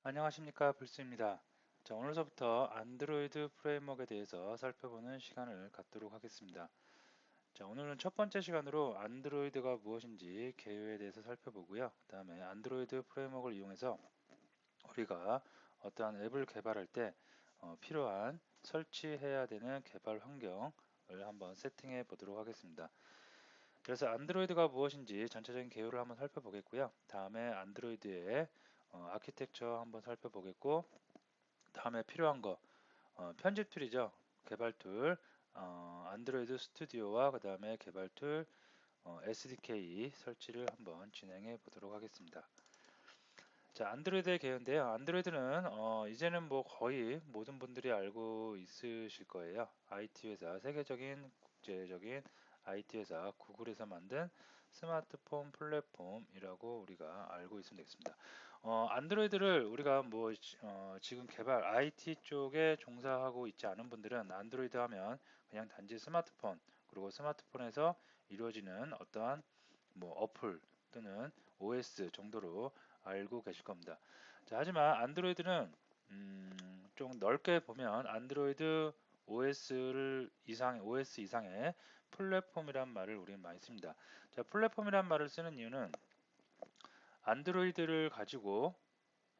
안녕하십니까, 불스입니다. 자, 오늘서부터 안드로이드 프레임워크에 대해서 살펴보는 시간을 갖도록 하겠습니다. 자, 오늘은 첫 번째 시간으로 안드로이드가 무엇인지 개요에 대해서 살펴보고요. 그 다음에 안드로이드 프레임워크를 이용해서 우리가 어떠한 앱을 개발할 때 필요한 설치해야 되는 개발 환경을 한번 세팅해 보도록 하겠습니다. 그래서 안드로이드가 무엇인지 전체적인 개요를 한번 살펴보겠고요. 다음에 안드로이드의 아키텍처 한번 살펴보겠고, 다음에 필요한 거 편집 툴이죠. 개발 툴, 안드로이드 스튜디오와 그 다음에 개발 툴 SDK 설치를 한번 진행해 보도록 하겠습니다. 자, 안드로이드의 개요인데요. 안드로이드는 이제는 뭐 거의 모든 분들이 알고 있으실 거예요. IT 회사, 세계적인 국제적인 IT 회사 구글에서 만든 스마트폰 플랫폼이라고 우리가 알고 있으면 되겠습니다. 안드로이드를 우리가 뭐 지금 개발 IT 쪽에 종사하고 있지 않은 분들은 안드로이드 하면 그냥 단지 스마트폰, 그리고 스마트폰에서 이루어지는 어떠한 뭐 어플 또는 OS 정도로 알고 계실 겁니다. 자, 하지만 안드로이드는 좀 넓게 보면 안드로이드 OS 이상의 플랫폼이란 말을 우리는 많이 씁니다. 자, 플랫폼이란 말을 쓰는 이유는 안드로이드를 가지고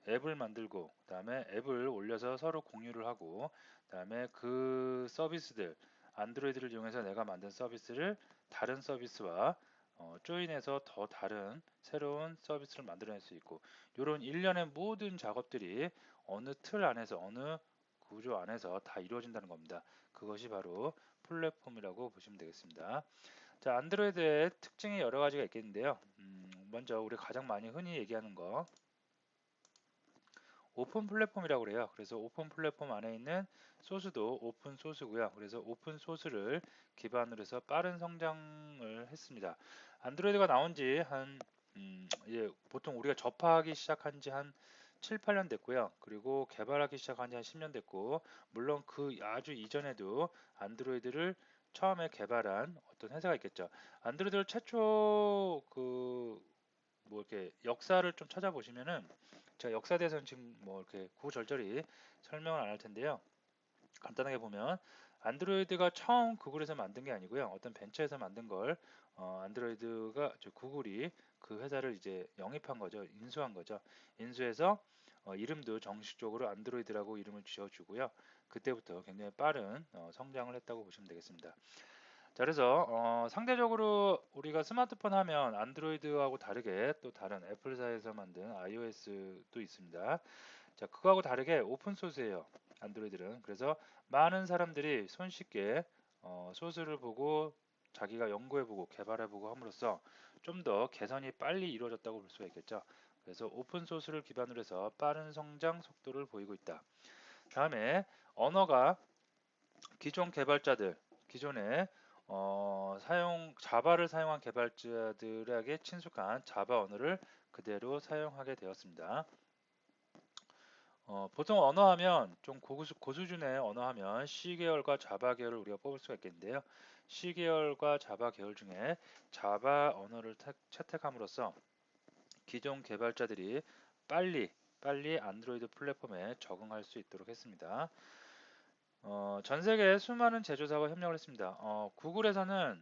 앱을 만들고, 그다음에 앱을 올려서 서로 공유를 하고, 그다음에 그 서비스들, 안드로이드를 이용해서 내가 만든 서비스를 다른 서비스와 조인해서 더 다른 새로운 서비스를 만들어낼 수 있고, 이런 일련의 모든 작업들이 어느 틀 안에서, 어느 구조 안에서 다 이루어진다는 겁니다. 그것이 바로 플랫폼이라고 보시면 되겠습니다. 자, 안드로이드의 특징이 여러 가지가 있겠는데요. 먼저 우리 가장 많이 흔히 얘기하는 거, 오픈 플랫폼이라고 그래요. 그래서 오픈 플랫폼 안에 있는 소스도 오픈 소스고요. 그래서 오픈 소스를 기반으로 해서 빠른 성장을 했습니다. 안드로이드가 나온 지 이제 보통 우리가 접하기 시작한 지 한 7, 8년 됐고요. 그리고 개발하기 시작한 지 한 10년 됐고, 물론 그 아주 이전에도 안드로이드를 처음에 개발한 어떤 회사가 있겠죠. 안드로이드를 최초 뭐 이렇게 역사를 좀 찾아보시면은, 제가 역사에 대해서는 지금 뭐 이렇게 구절절히 설명을 안 할 텐데요. 간단하게 보면 안드로이드가 처음 구글에서 만든 게 아니고요. 어떤 벤처에서 만든 걸 안드로이드가 구글이 그 회사를 이제 영입한 거죠. 인수한 거죠. 인수해서 이름도 정식적으로 안드로이드라고 이름을 지어주고요. 그때부터 굉장히 빠른 성장을 했다고 보시면 되겠습니다. 자, 그래서 상대적으로 우리가 스마트폰 하면 안드로이드하고 다르게 또 다른 애플사에서 만든 iOS도 있습니다. 자, 그거하고 다르게 오픈 소스예요. 안드로이드는. 그래서 많은 사람들이 손쉽게 소스를 보고 자기가 연구해보고 개발해보고 함으로써 좀 더 개선이 빨리 이루어졌다고 볼 수가 있겠죠. 그래서 오픈 소스를 기반으로 해서 빠른 성장 속도를 보이고 있다. 다음에 언어가 기존 개발자들, 기존에 자바를 사용한 개발자들에게 친숙한 자바 언어를 그대로 사용하게 되었습니다. 보통 언어 하면 좀 고수준의 언어 하면 C 계열과 자바 계열을 우리가 뽑을 수가 있겠는데요. C 계열과 자바 계열 중에 자바 언어를 채택함으로써 기존 개발자들이 빨리 안드로이드 플랫폼에 적응할 수 있도록 했습니다. 전 세계 수많은 제조사와 협력을 했습니다. 구글에서는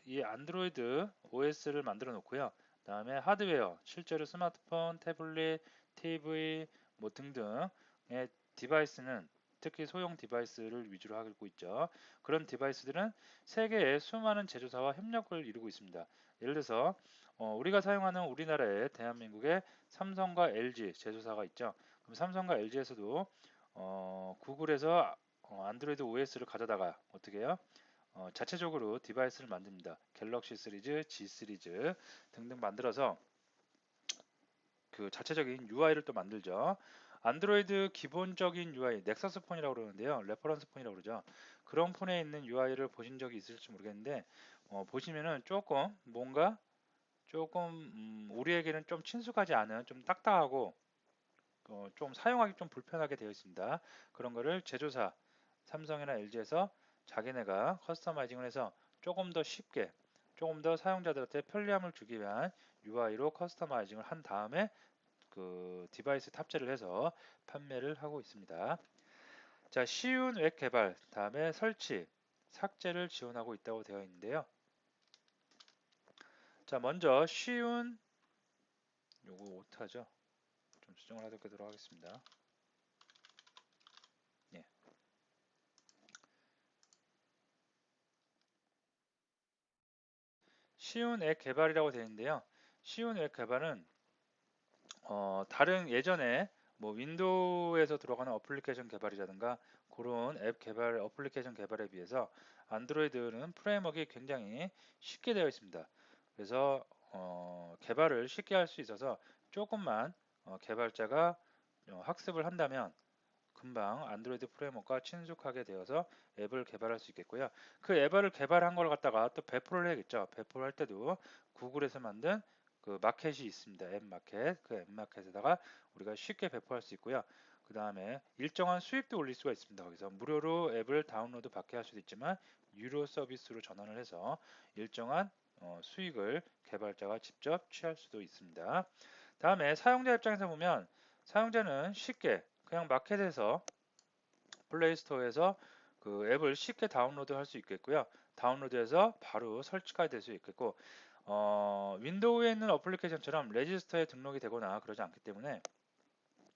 이 안드로이드 OS를 만들어 놓고요. 그다음에 하드웨어, 실제로 스마트폰, 태블릿, TV 뭐 등등의 디바이스는 특히 소형 디바이스를 위주로 하고 있죠. 그런 디바이스들은 세계의 수많은 제조사와 협력을 이루고 있습니다. 예를 들어서 우리가 사용하는 우리나라의 대한민국의 삼성과 LG 제조사가 있죠. 그럼 삼성과 LG에서도 구글에서 안드로이드 OS를 가져다가 어떻게 해요? 자체적으로 디바이스를 만듭니다. 갤럭시 시리즈, G 시리즈 등등 만들어서 그 자체적인 UI를 또 만들죠. 안드로이드 기본적인 UI, 넥서스 폰이라고 그러는데요. 레퍼런스 폰이라고 그러죠. 그런 폰에 있는 UI를 보신 적이 있을지 모르겠는데 보시면은 조금 우리에게는 좀 친숙하지 않은 좀 딱딱하고 좀 사용하기 좀 불편하게 되어 있습니다. 그런 거를 제조사 삼성이나 LG에서 자기네가 커스터마이징을 해서 조금 더 쉽게, 조금 더 사용자들한테 편리함을 주기 위한 UI로 커스터마이징을 한 다음에 그 디바이스 탑재를 해서 판매를 하고 있습니다. 자, 쉬운 웹 개발, 다음에 설치, 삭제를 지원하고 있다고 되어 있는데요. 자, 먼저 쉬운, 요거 오타죠. 좀 수정을 하도록 하겠습니다. 예. 쉬운 앱 개발이라고 되어 있는데요. 쉬운 앱 개발은 다른 예전에 뭐 윈도우에서 들어가는 어플리케이션 개발이라든가 그런 앱 개발, 어플리케이션 개발에 비해서 안드로이드는 프레임워크가 굉장히 쉽게 되어 있습니다. 그래서 개발을 쉽게 할 수 있어서 조금만 개발자가 학습을 한다면 금방 안드로이드 프레임워크가 친숙하게 되어서 앱을 개발할 수 있겠고요. 그 앱을 개발한 걸 갖다가 또 배포를 해야겠죠. 배포를 할 때도 구글에서 만든 그 마켓이 있습니다. 앱 마켓. 그 앱 마켓에다가 우리가 쉽게 배포할 수 있고요. 그 다음에 일정한 수익도 올릴 수가 있습니다. 거기서 무료로 앱을 다운로드 받게 할 수도 있지만 유료 서비스로 전환을 해서 일정한 수익을 개발자가 직접 취할 수도 있습니다. 다음에 사용자 입장에서 보면 사용자는 쉽게 그냥 마켓에서 플레이스토어에서 그 앱을 쉽게 다운로드 할 수 있겠고요. 다운로드해서 바로 설치가 될 수 있겠고 윈도우에 있는 어플리케이션처럼 레지스터에 등록이 되거나 그러지 않기 때문에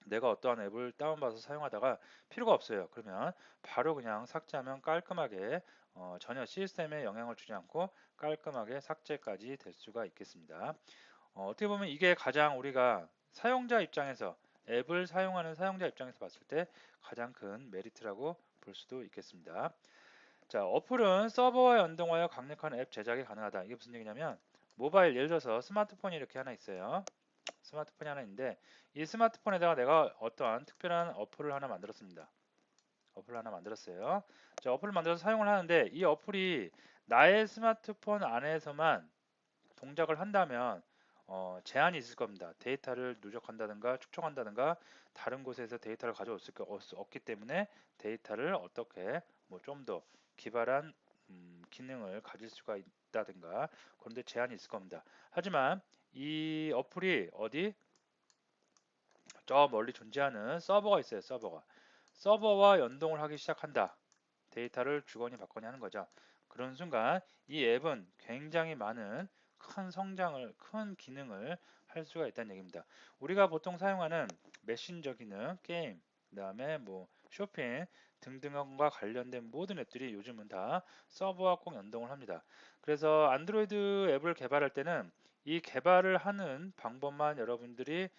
내가 어떠한 앱을 다운받아서 사용하다가 필요가 없어요. 그러면 바로 그냥 삭제하면 깔끔하게 전혀 시스템에 영향을 주지 않고 깔끔하게 삭제까지 될 수가 있겠습니다. 어떻게 보면 이게 가장 우리가 사용자 입장에서 앱을 사용하는 사용자 입장에서 봤을 때 가장 큰 메리트라고 볼 수도 있겠습니다. 자, 어플은 서버와 연동하여 강력한 앱 제작이 가능하다. 이게 무슨 얘기냐면 모바일 예를 들어서 스마트폰이 이렇게 하나 있어요. 스마트폰이 하나 있는데 이 스마트폰에다가 내가 어떠한 특별한 어플을 하나 만들었습니다. 어플을 하나 만들었어요. 자, 어플을 만들어서 사용을 하는데 이 어플이 나의 스마트폰 안에서만 동작을 한다면 제한이 있을 겁니다. 데이터를 누적한다든가 축적한다든가 다른 곳에서 데이터를 가져올 수 없기 때문에 데이터를 어떻게 뭐 좀 더 기발한 기능을 가질 수가 있다든가 그런데 제한이 있을 겁니다. 하지만 이 어플이 어디 저 멀리 존재하는 서버가 있어요. 서버와 연동을 하기 시작한다. 데이터를 주거니 받거니 하는 거죠. 그런 순간 이 앱은 굉장히 많은 큰 기능을 할 수가 있다는 얘기입니다. 우리가 보통 사용하는 메신저 기능, 게임, 그다음에 뭐 쇼핑 등등과 관련된 모든 앱들이 요즘은 다 서버와 꼭 연동을 합니다. 그래서 안드로이드 앱을 개발할 때는 이 개발을 하는 방법만 여러분들이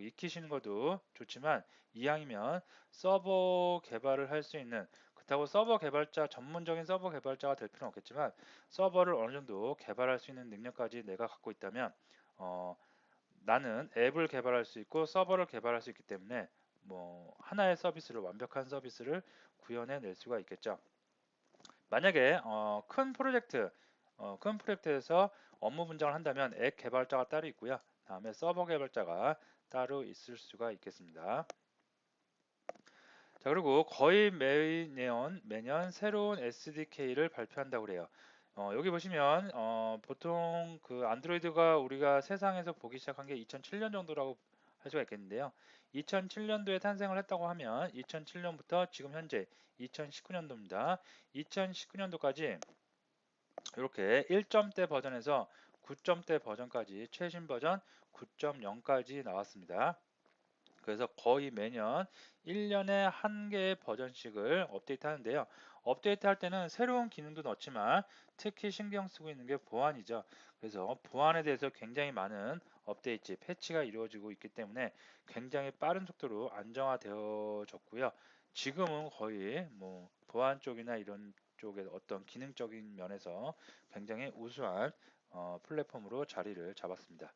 익히시는 것도 좋지만 이왕이면 서버 개발을 할 수 있는 그렇다고 서버 개발자 전문적인 서버 개발자가 될 필요는 없겠지만 서버를 어느 정도 개발할 수 있는 능력까지 내가 갖고 있다면 어, 나는 앱을 개발할 수 있고 서버를 개발할 수 있기 때문에 뭐 하나의 서비스를 완벽한 서비스를 구현해 낼 수가 있겠죠. 만약에 큰 프로젝트에서 업무 분장을 한다면 앱 개발자가 따로 있고요. 다음에 서버 개발자가 따로 있을 수가 있겠습니다. 자, 그리고 거의 매년 새로운 SDK를 발표한다고 그래요. 여기 보시면 보통 그 안드로이드가 우리가 세상에서 보기 시작한 게 2007년 정도라고 할 수가 있겠는데요. 2007년도에 탄생을 했다고 하면 2007년부터 지금 현재 2019년도입니다. 2019년도까지 이렇게 1점대 버전에서 9점대 버전까지 최신 버전 9.0까지 나왔습니다. 그래서 거의 매년 1년에 한 개의 버전씩을 업데이트 하는데요. 업데이트 할 때는 새로운 기능도 넣지만 특히 신경 쓰고 있는 게 보안이죠. 그래서 보안에 대해서 굉장히 많은 업데이트, 패치가 이루어지고 있기 때문에 굉장히 빠른 속도로 안정화되어졌고요. 지금은 거의 뭐 보안 쪽이나 이런 쪽의 어떤 기능적인 면에서 굉장히 우수한 플랫폼으로 자리를 잡았습니다.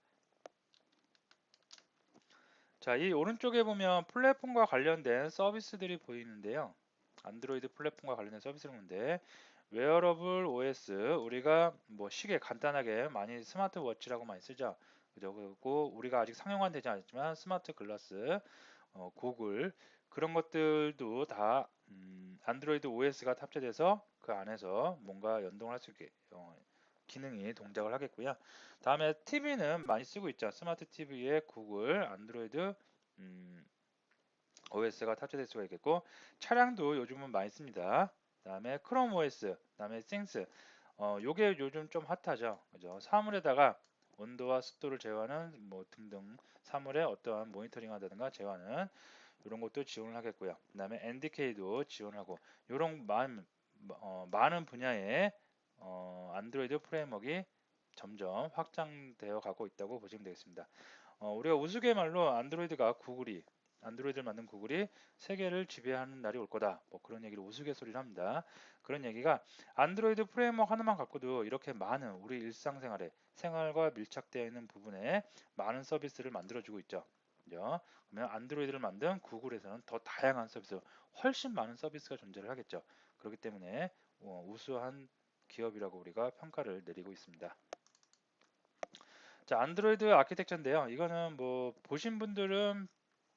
자, 이 오른쪽에 보면 플랫폼과 관련된 서비스들이 보이는데요. 안드로이드 플랫폼과 관련된 서비스를 보는데 웨어러블 OS 우리가 뭐 시계 간단하게 많이 스마트워치라고 많이 쓰죠. 그죠? 그리고 우리가 아직 상용화는 되지 않았지만 스마트 글라스, 고글 그런 것들도 다 안드로이드 OS가 탑재돼서 그 안에서 뭔가 연동할 수 있게 기능이 동작을 하겠고요. 다음에 TV는 많이 쓰고 있죠. 스마트 TV에 구글, 안드로이드, OS가 탑재될 수가 있겠고, 차량도 요즘은 많이 씁니다. 다음에 크롬 OS, 다음에 싱스. 요게 요즘 좀 핫하죠. 그죠? 사물에다가 온도와 습도를 제어하는 뭐 등등 사물의 어떠한 모니터링 한다든가 제어하는 이런 것도 지원을 하겠고요. 그다음에 NDK도 지원하고 이런 많은 분야의 안드로이드 프레임워크가 점점 확장되어 가고 있다고 보시면 되겠습니다. 우리가 우스갯말로 안드로이드를 만든 구글이 세계를 지배하는 날이 올 거다. 뭐 그런 얘기를 우스갯소리를 합니다. 그런 얘기가 안드로이드 프레임워크 하나만 갖고도 이렇게 많은 우리 일상생활에 생활과 밀착되어 있는 부분에 많은 서비스를 만들어주고 있죠. 그죠? 그러면 안드로이드를 만든 구글에서는 더 다양한 서비스, 훨씬 많은 서비스가 존재를 하겠죠. 그렇기 때문에 우수한 기업이라고 우리가 평가를 내리고 있습니다. 자, 안드로이드 아키텍처인데요. 이거는 뭐 보신 분들은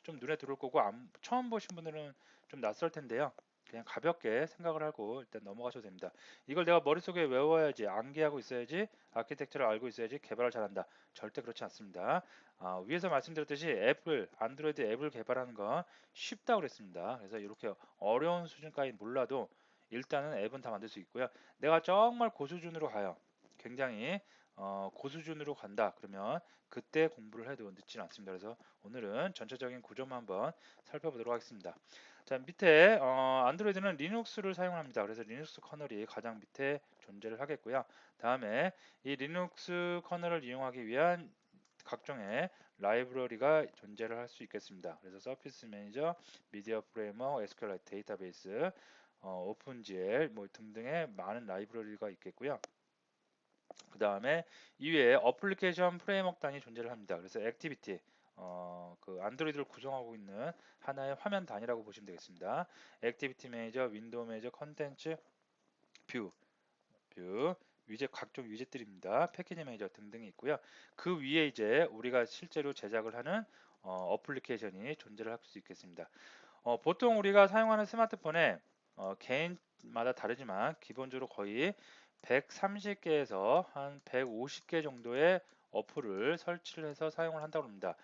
좀 눈에 들어올 거고 처음 보신 분들은 좀 낯설 텐데요. 그냥 가볍게 생각을 하고 일단 넘어가셔도 됩니다. 이걸 내가 머릿속에 외워야지, 암기하고 있어야지, 아키텍처를 알고 있어야지 개발을 잘한다. 절대 그렇지 않습니다. 위에서 말씀드렸듯이 안드로이드 앱을 개발하는 건 쉽다고 그랬습니다. 그래서 이렇게 어려운 수준까지 몰라도 일단은 앱은 다 만들 수 있고요. 내가 정말 고수준으로 가요. 굉장히 고수준으로 간다. 그러면 그때 공부를 해도 늦지는 않습니다. 그래서 오늘은 전체적인 구조만 한번 살펴보도록 하겠습니다. 자, 밑에 안드로이드는 리눅스를 사용합니다. 그래서 리눅스 커널이 가장 밑에 존재를 하겠고요. 다음에 이 리눅스 커널을 이용하기 위한 각종의 라이브러리가 존재를 할 수 있겠습니다. 그래서 서피스 매니저, 미디어 프레임워크, SQLite 데이터베이스, 오픈GL 뭐 등등의 많은 라이브러리가 있겠고요. 그 다음에 이외에 어플리케이션 프레임워크 단이 존재를 합니다. 그래서 액티비티, 그 안드로이드를 구성하고 있는 하나의 화면 단위라고 보시면 되겠습니다. 액티비티 매니저, 윈도우 매니저, 컨텐츠, 뷰, 각종 위젯들입니다. 패키지 매니저 등등이 있고요. 그 위에 이제 우리가 실제로 제작을 하는 어플리케이션이 존재를 할 수 있겠습니다. 보통 우리가 사용하는 스마트폰에 개인마다 다르지만 기본적으로 거의 130개에서 한 150개 정도의 어플을 설치를 해서 사용을 한다고 합니다.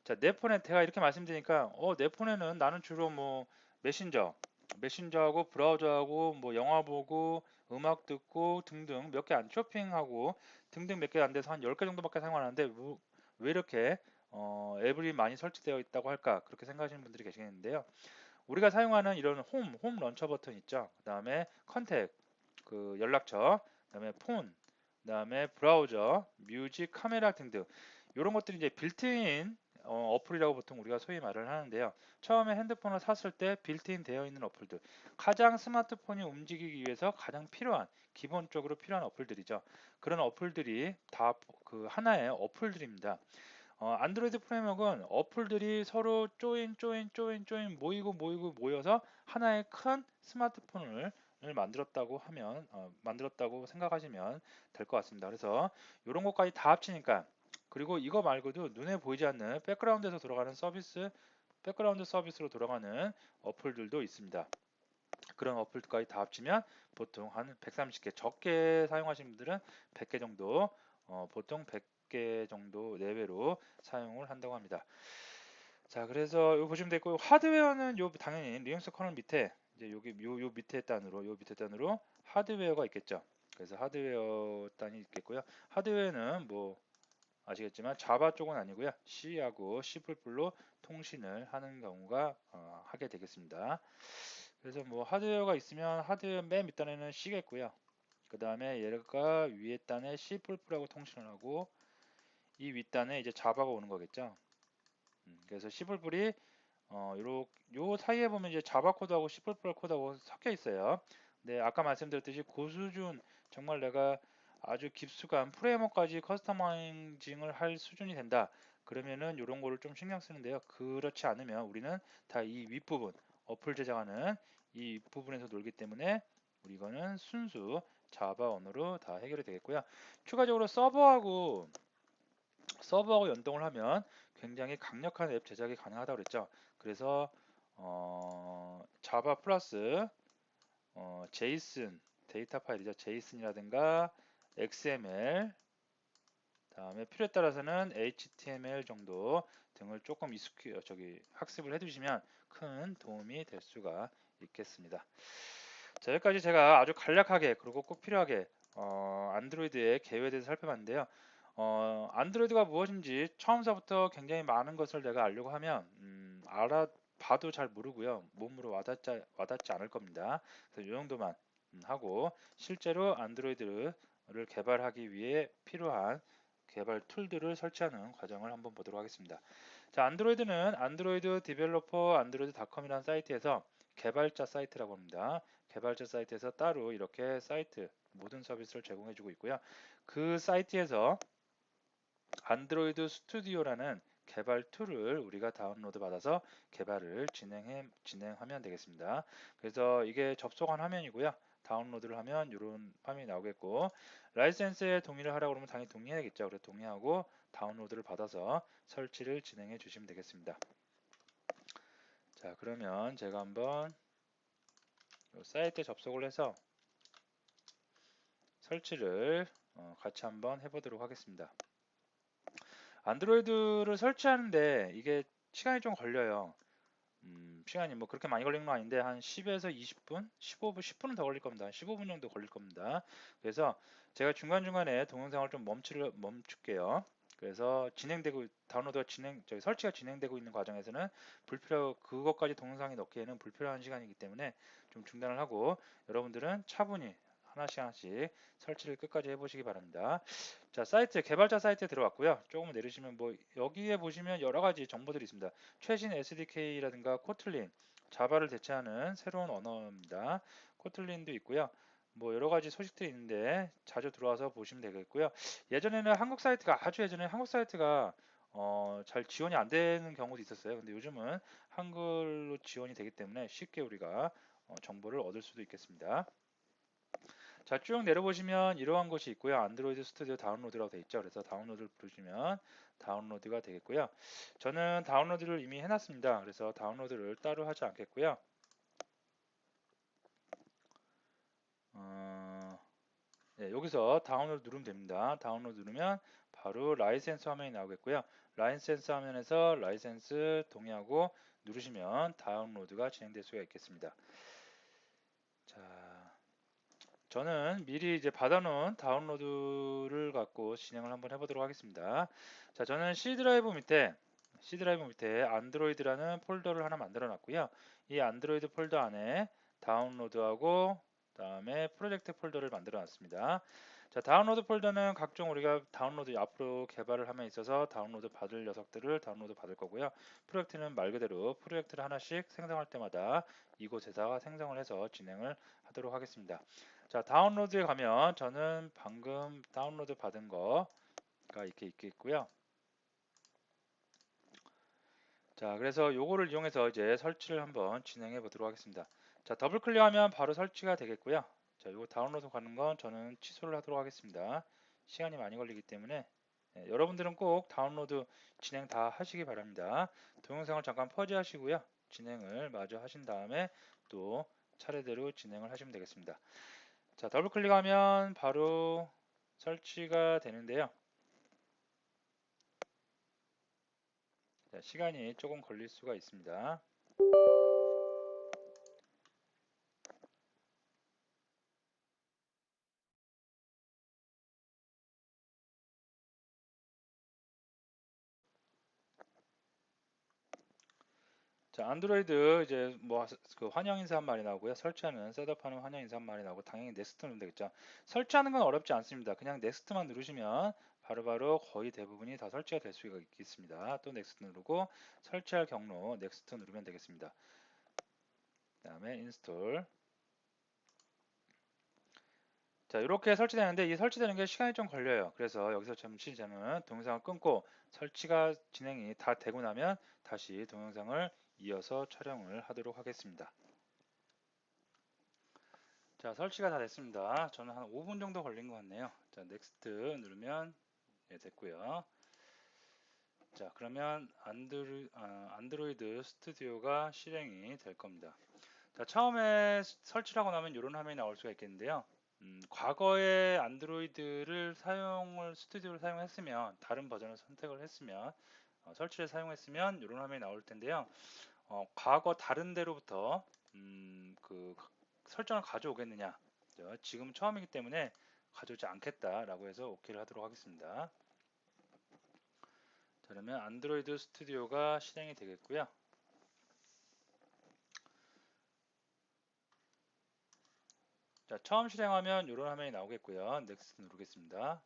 자, 내 폰에 제가 이렇게 말씀드리니까 내 폰에는 나는 주로 뭐 메신저하고 브라우저하고 뭐 영화 보고 음악 듣고 등등 몇 개 안 쇼핑하고 등등 몇 개 안 돼서 한 10개 정도밖에 사용 안 하는데 왜 이렇게 앱이 많이 설치되어 있다고 할까 그렇게 생각하시는 분들이 계시겠는데요. 우리가 사용하는 이런 홈 런처 버튼 있죠. 그 다음에 컨택, 그 연락처, 그 다음에 폰, 그 다음에 브라우저, 뮤직, 카메라 등등 이런 것들이 이제 빌트인 어플이라고 보통 우리가 소위 말을 하는데요. 처음에 핸드폰을 샀을 때 빌트인 되어 있는 어플들, 가장 스마트폰이 움직이기 위해서 가장 필요한 기본적으로 필요한 어플들이죠. 그런 어플들이 다 그 하나의 어플들입니다. 안드로이드 프레임워크는 어플들이 서로 조인 모여서 하나의 큰 스마트폰을 만들었다고 생각하시면 될 것 같습니다. 그래서 이런 것까지 다 합치니까 그리고 이거 말고도 눈에 보이지 않는 백그라운드 서비스로 돌아가는 어플들도 있습니다. 그런 어플까지 다 합치면 보통 한 130개, 적게 사용하시는 분들은 100개 정도, 보통 100개 정도 내외로 사용을 한다고 합니다. 자, 그래서 이거 보시면 되고 하드웨어는 당연히 리눅스 커널 밑에 이제 요 밑에 단으로 하드웨어가 있겠죠. 그래서 하드웨어 단이 있겠고요. 하드웨어는 뭐 아시겠지만 자바 쪽은 아니고요. C하고 C++로 통신을 하는 경우가 하게 되겠습니다. 그래서 뭐 하드웨어가 있으면 하드웨어 맨 밑단에는 C겠고요. 그 다음에 얘가 위에 단에 C++하고 통신을 하고 이 윗단에 이제 자바가 오는 거겠죠. 그래서 C++이 요 사이에 보면 이제 자바 코드하고 C++ 코드하고 섞여 있어요. 근데 아까 말씀드렸듯이 고수준 정말 내가 아주 깊숙한 프레임워크까지 커스터마이징을 할 수준이 된다. 그러면은 이런 거를 좀 신경 쓰는데요. 그렇지 않으면 우리는 다 이 윗부분 어플 제작하는 이 윗부분에서 놀기 때문에 우리 이거는 순수 자바 언어로 다 해결이 되겠고요. 추가적으로 서버하고 연동을 하면 굉장히 강력한 앱 제작이 가능하다고 그랬죠. 그래서 자바 플러스 제이슨 데이터 파일이죠. 제이슨이라든가 XML, 다음에 필요에 따라서는 HTML 정도 등을 조금 학습을 해두시면 큰 도움이 될 수가 있겠습니다. 자, 여기까지 제가 아주 간략하게 그리고 꼭 필요하게 안드로이드의 개요에 대해서 살펴봤는데요. 안드로이드가 무엇인지 처음서부터 굉장히 많은 것을 내가 알려고 하면 알아봐도 잘 모르고요. 몸으로 와닿지 않을 겁니다. 그래서 이 정도만 하고 실제로 안드로이드를 개발하기 위해 필요한 개발 툴들을 설치하는 과정을 한번 보도록 하겠습니다. 자, 안드로이드는 안드로이드 디벨로퍼 안드로이드닷컴이라는 사이트에서 개발자 사이트라고 합니다. 개발자 사이트에서 따로 이렇게 사이트 모든 서비스를 제공해주고 있고요. 그 사이트에서 안드로이드 스튜디오라는 개발 툴을 우리가 다운로드 받아서 개발을 진행하면 되겠습니다. 그래서 이게 접속한 화면이고요. 다운로드를 하면 이런 화면이 나오겠고, 라이센스에 동의를 하라고 그러면 당연히 동의해야겠죠. 그래서 동의하고 다운로드를 받아서 설치를 진행해 주시면 되겠습니다. 자, 그러면 제가 한번 사이트에 접속을 해서 설치를 같이 한번 해보도록 하겠습니다. 안드로이드를 설치하는데 이게 시간이 좀 걸려요. 시간이 뭐 그렇게 많이 걸리는 건 아닌데 한 10에서 20분, 15분, 10분은 더 걸릴 겁니다. 15분 정도 걸릴 겁니다. 그래서 제가 중간중간에 동영상을 좀 멈출게요. 그래서 설치가 진행되고 있는 과정에서는 그것까지 동영상에 넣기에는 불필요한 시간이기 때문에 좀 중단을 하고 여러분들은 차분히 하나씩 설치를 끝까지 해보시기 바랍니다. 자, 개발자 사이트에 들어왔고요. 조금 내리시면 뭐 여기에 보시면 여러 가지 정보들이 있습니다. 최신 SDK라든가 코틀린, 자바를 대체하는 새로운 언어입니다. 코틀린도 있고요. 뭐 여러 가지 소식들이 있는데 자주 들어와서 보시면 되겠고요. 아주 예전에 한국 사이트가 잘 지원이 안 되는 경우도 있었어요. 근데 요즘은 한글로 지원이 되기 때문에 쉽게 우리가 정보를 얻을 수도 있겠습니다. 자, 쭉 내려보시면 이러한 것이 있고요. 안드로이드 스튜디오 다운로드라고 되어 있죠. 그래서 다운로드를 부르시면 다운로드가 되겠고요. 저는 다운로드를 이미 해놨습니다. 그래서 다운로드를 따로 하지 않겠고요. 네, 여기서 다운로드 누르면 됩니다. 다운로드 누르면 바로 라이센스 화면이 나오겠고요. 라이센스 화면에서 라이센스 동의하고 누르시면 다운로드가 진행될 수가 있겠습니다. 자, 저는 미리 이제 받아놓은 다운로드를 갖고 진행을 한번 해보도록 하겠습니다. 자, 저는 C 드라이브 밑에 안드로이드라는 폴더를 하나 만들어 놨고요. 이 안드로이드 폴더 안에 다운로드하고 그다음에 프로젝트 폴더를 만들어 놨습니다. 자, 다운로드 폴더는 각종 우리가 다운로드 앞으로 개발을 함에 있어서 다운로드 받을 녀석들을 다운로드 받을 거고요. 프로젝트는 말 그대로 프로젝트를 하나씩 생성할 때마다 이곳에다가 생성을 해서 진행을 하도록 하겠습니다. 자, 다운로드에 가면 저는 방금 다운로드 받은 거가 이렇게 있겠고요. 자, 그래서 요거를 이용해서 이제 설치를 한번 진행해 보도록 하겠습니다. 자, 더블 클릭하면 바로 설치가 되겠고요. 자, 요거 다운로드 가는 건 저는 취소를 하도록 하겠습니다. 시간이 많이 걸리기 때문에 여러분들은 꼭 다운로드 진행 다 하시기 바랍니다. 동영상을 잠깐 퍼지 하시고요. 진행을 마저 하신 다음에 또 차례대로 진행을 하시면 되겠습니다. 자, 더블 클릭하면 바로 설치가 되는데요. 자, 시간이 조금 걸릴 수가 있습니다. 자, 안드로이드 이제 뭐 그 환영 인사 한 말이 나오고요. 설치하는 셋업하는 환영 인사 한 말이 나오고 당연히 넥스트 누르면 되겠죠. 설치하는 건 어렵지 않습니다. 그냥 넥스트만 누르시면 바로바로 거의 대부분이 다 설치가 될 수가 있습니다. 또 넥스트 누르고 설치할 경로 넥스트 누르면 되겠습니다. 그다음에 인스톨. 자, 이렇게 설치되는데 이 설치되는 게 시간이 좀 걸려요. 그래서 여기서 잠시 저는 동영상을 끊고 설치가 진행이 다 되고 나면 다시 동영상을 이어서 촬영을 하도록 하겠습니다. 자, 설치가 다 됐습니다. 저는 한 5분 정도 걸린 것 같네요. 자, 넥스트 누르면 됐고요. 자, 그러면 안드로이드 스튜디오가 실행이 될 겁니다. 자, 처음에 설치를 하고 나면 이런 화면이 나올 수가 있겠는데요. 과거에 안드로이드를 스튜디오를 사용했으면 다른 버전을 선택을 했으면 설치를 사용했으면 이런 화면이 나올 텐데요. 과거 다른 데로부터 그 설정을 가져오겠느냐? 지금 처음이기 때문에 가져오지 않겠다라고 해서 OK를 하도록 하겠습니다. 자, 그러면 안드로이드 스튜디오가 실행이 되겠고요. 자, 처음 실행하면 이런 화면이 나오겠고요. 넥스트 누르겠습니다.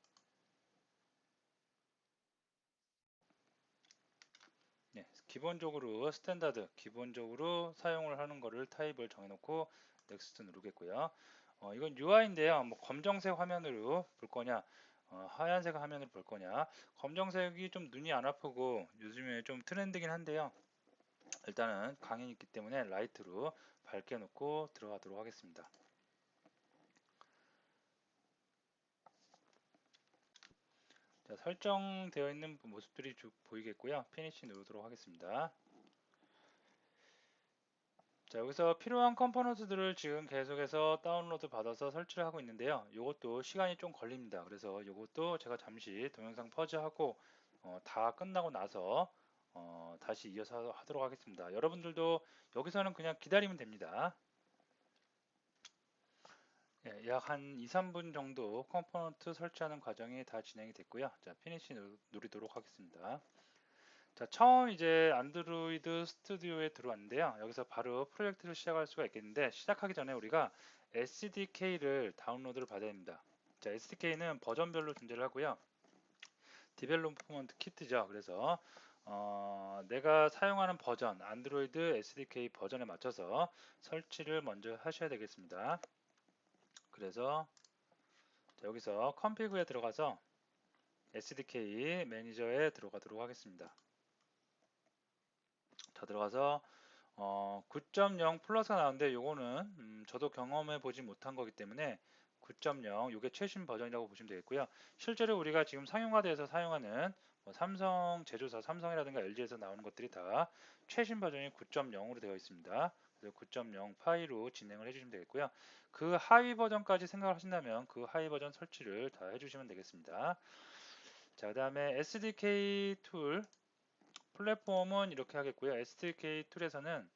네, 기본적으로 스탠다드, 기본적으로 사용을 하는 거를 타입을 정해놓고 넥스트 누르겠고요. 이건 UI인데요. 뭐 검정색 화면으로 볼 거냐, 하얀색 화면으로 볼 거냐. 검정색이 좀 눈이 안 아프고 요즘에 좀 트렌드긴 한데요. 일단은 강연이 있기 때문에 라이트로 밝게 놓고 들어가도록 하겠습니다. 자, 설정되어 있는 모습들이 쭉 보이겠고요. 피니시 누르도록 하겠습니다. 자, 여기서 필요한 컴포넌트들을 지금 계속해서 다운로드 받아서 설치를 하고 있는데요. 이것도 시간이 좀 걸립니다. 그래서 이것도 제가 잠시 동영상 퍼즈하고 다 끝나고 나서 다시 이어서 하도록 하겠습니다. 여러분들도 여기서는 그냥 기다리면 됩니다. 예, 약 한 2, 3분 정도 컴포넌트 설치하는 과정이 다 진행이 됐고요. 자, 피니시 누리도록 하겠습니다. 자, 처음 이제 안드로이드 스튜디오에 들어왔는데요. 여기서 바로 프로젝트를 시작할 수가 있겠는데 시작하기 전에 우리가 SDK를 다운로드를 받아야 됩니다. 자, SDK는 버전별로 존재를 하고요. 디벨롭먼트 키트죠. 그래서 내가 사용하는 버전, 안드로이드 SDK 버전에 맞춰서 설치를 먼저 하셔야 되겠습니다. 그래서 자, 여기서 컨피그에 들어가서 SDK 매니저에 들어가도록 하겠습니다. 자, 들어가서 9.0 플러스가 나오는데 요거는 저도 경험해 보지 못한 거기 때문에 9.0 요게 최신 버전이라고 보시면 되겠고요. 실제로 우리가 지금 상용화돼서 사용하는 뭐 삼성 제조사 삼성이라든가 LG에서 나오는 것들이 다 최신 버전이 9.0으로 되어 있습니다. 그래서 9.0 파이로 진행을 해주시면 되겠고요. 그 하위 버전까지 생각을 하신다면 그 하위 버전 설치를 다 해주시면 되겠습니다. 자, 그 다음에 SDK 툴 플랫폼은 이렇게 하겠고요. SDK 툴에서는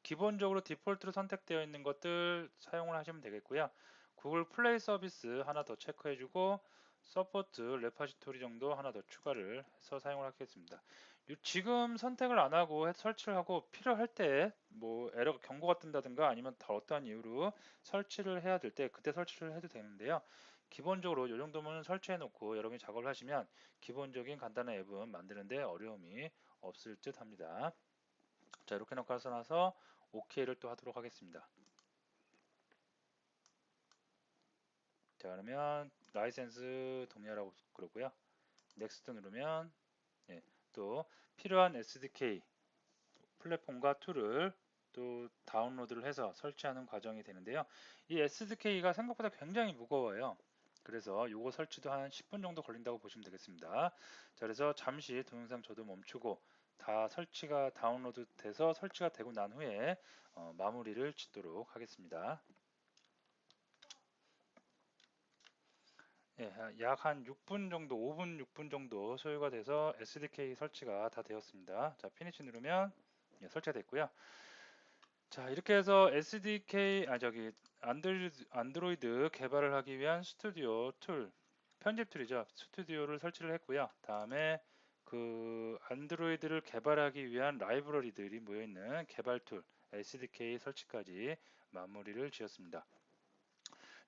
기본적으로 디폴트로 선택되어 있는 것들 사용을 하시면 되겠고요. 구글 플레이 서비스 하나 더 체크해주고 서포트 레파지토리 정도 하나 더 추가를 해서 사용을 하겠습니다. 지금 선택을 안 하고 설치를 하고 필요할 때 뭐 에러가 경고가 뜬다든가 아니면 더 어떠한 이유로 설치를 해야 될 때 그때 설치를 해도 되는데요. 기본적으로 이 정도면 설치해 놓고 여러분이 작업을 하시면 기본적인 간단한 앱은 만드는데 어려움이 없을 듯 합니다. 자, 이렇게 놓고 나서 OK를 또 하도록 하겠습니다. 자, 그러면 라이센스 동의하라고 그러고요. 넥스트 누르면 예, 또 필요한 SDK 플랫폼과 툴을 또 다운로드를 해서 설치하는 과정이 되는데요. 이 SDK가 생각보다 굉장히 무거워요. 그래서 요거 설치도 한 10분 정도 걸린다고 보시면 되겠습니다. 자, 그래서 잠시 동영상 저도 멈추고 다 설치가 다운로드 돼서 설치가 되고 난 후에 마무리를 짓도록 하겠습니다. 예, 약 한 6분 정도, 5분, 6분 정도 소요가 돼서 SDK 설치가 다 되었습니다. 자, 피니시 누르면 예, 설치가 됐고요. 자, 이렇게 해서 SDK, 안드로이드 개발을 하기 위한 스튜디오 툴, 편집 툴이죠. 스튜디오를 설치를 했고요. 다음에 그 안드로이드를 개발하기 위한 라이브러리들이 모여있는 개발 툴, SDK 설치까지 마무리를 지었습니다.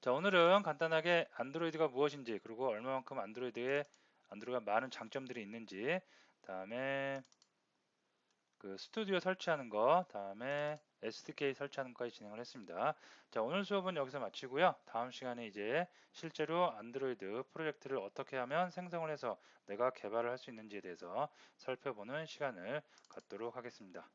자, 오늘은 간단하게 안드로이드가 무엇인지, 그리고 얼마만큼 안드로이드가 많은 장점들이 있는지, 다음에 그 스튜디오 설치하는 거, 다음에 SDK 설치하는 것까지 진행을 했습니다. 자, 오늘 수업은 여기서 마치고요. 다음 시간에 이제 실제로 안드로이드 프로젝트를 어떻게 하면 생성을 해서 내가 개발을 할 수 있는지에 대해서 살펴보는 시간을 갖도록 하겠습니다.